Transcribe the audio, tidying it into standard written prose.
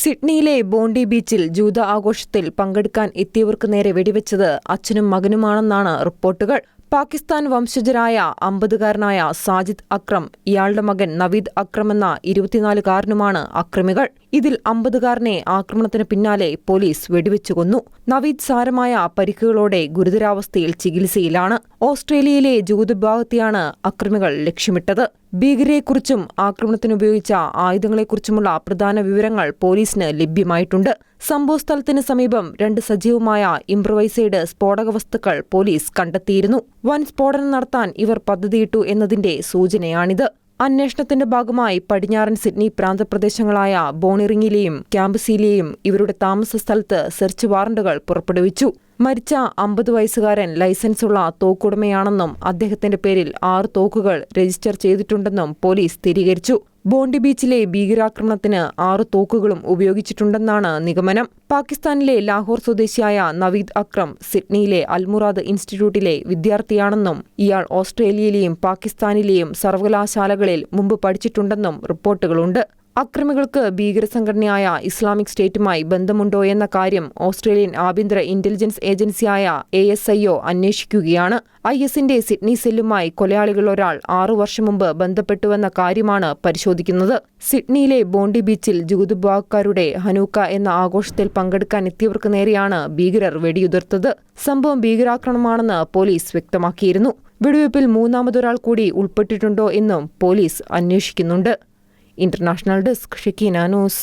സിഡ്നിയിലെ Bondi ബീച്ചിൽ ജൂത ആഘോഷത്തിൽ പങ്കെടുക്കാൻ എത്തിയവർക്ക് നേരെ വെടിവെച്ചത് അച്ഛനും മകനുമാണെന്നാണ് റിപ്പോർട്ടുകൾ. പാകിസ്ഥാൻ വംശജരായ 50-കാരനായ സാജിദ് അക്രം, ഇയാളുടെ മകൻ നവീദ് അക്രം എന്ന 24-കാരനുമാണ് അക്രമികൾ. ഇതിൽ 50-കാരനെ ആക്രമണത്തിന് പിന്നാലെ പോലീസ് വെടിവെച്ചു കൊന്നു. നവീദ് സാരമായ പരിക്കുകളോടെ ഗുരുതരാവസ്ഥയിൽ ചികിത്സയിലാണ്. ഓസ്ട്രേലിയയിലെ ജൂതവിഭാഗത്തെയാണ് അക്രമികൾ ലക്ഷ്യമിട്ടത്. ഭീകരരെക്കുറിച്ചും ആക്രമണത്തിനുപയോഗിച്ച ആയുധങ്ങളെക്കുറിച്ചുമുള്ള പ്രധാന വിവരങ്ങൾ പോലീസിന് ലഭ്യമായിട്ടുണ്ട്. സംഭവസ്ഥലത്തിന് സമീപം 2 സജീവമായ ഇംപ്രവൈസേഡ് സ്ഫോടക വസ്തുക്കൾ പോലീസ് കണ്ടെത്തിയിരുന്നു. വൻ സ്ഫോടനം നടത്താൻ ഇവർ പദ്ധതിയിട്ടു എന്നതിന്റെ സൂചനയാണിത്. അന്വേഷണത്തിന്റെ ഭാഗമായി പടിഞ്ഞാറൻ സിഡ്നി പ്രാന്തപ്രദേശങ്ങളായ ബോണിറിങ്ങിലെയും ക്യാമ്പസിലെയും ഇവരുടെ താമസ സ്ഥലത്ത് സെർച്ച് വാറണ്ടുകൾ പുറപ്പെടുവിച്ചു. മരിച്ച 50 വയസ്സുകാരൻ ലൈസൻസുള്ള തോക്കുടമയാണെന്നും അദ്ദേഹത്തിന്റെ പേരിൽ 6 തോക്കുകൾ രജിസ്റ്റർ ചെയ്തിട്ടുണ്ടെന്നും പോലീസ് സ്ഥിരീകരിച്ചു. ബോണ്ടി ബീച്ചിലെ ഭീകരാക്രമണത്തിന് 6 തോക്കുകളും ഉപയോഗിച്ചിട്ടുണ്ടെന്നാണ് നിഗമനം. പാകിസ്ഥാനിലെ ലാഹോർ സ്വദേശിയായ നവീദ് അക്രം സിഡ്നിയിലെ അൽമുറാദ് ഇൻസ്റ്റിറ്റ്യൂട്ടിലെ വിദ്യാർത്ഥിയാണെന്നും ഇയാൾ ഓസ്ട്രേലിയയിലെയും പാകിസ്ഥാനിലെയും സർവകലാശാലകളിൽ മുമ്പ് പഠിച്ചിട്ടുണ്ടെന്നും റിപ്പോർട്ടുകളുണ്ട്. അക്രമികൾക്ക് ഭീകരസംഘടനയായ ഇസ്ലാമിക് സ്റ്റേറ്റുമായി ബന്ധമുണ്ടോയെന്ന കാര്യം ഓസ്ട്രേലിയൻ ആഭ്യന്തര ഇന്റലിജൻസ് ഏജൻസിയായ ASIO അന്വേഷിക്കുകയാണ്. ISന്റെ സിഡ്നി സെല്ലുമായി കൊലയാളികളൊരാൾ 6 വർഷം മുമ്പ് ബന്ധപ്പെട്ടുവെന്ന കാര്യമാണ് പരിശോധിക്കുന്നത്. സിഡ്നിയിലെ ബോണ്ടി ബീച്ചിൽ ജൂതവിഭാഗക്കാരുടെ ഹനൂക്ക എന്ന ആഘോഷത്തിൽ പങ്കെടുക്കാൻ എത്തിയവർക്ക് നേരെയാണ് ഭീകരർ വെടിയുതിർത്തത്. സംഭവം ഭീകരാക്രമണമാണെന്ന് പോലീസ് വ്യക്തമാക്കിയിരുന്നു. വെടിവയ്പിൽ 3-മതൊരാൾ കൂടി ഉൾപ്പെട്ടിട്ടുണ്ടോ എന്നും പോലീസ് അന്വേഷിക്കുന്നുണ്ട്. International desk Shekinah news.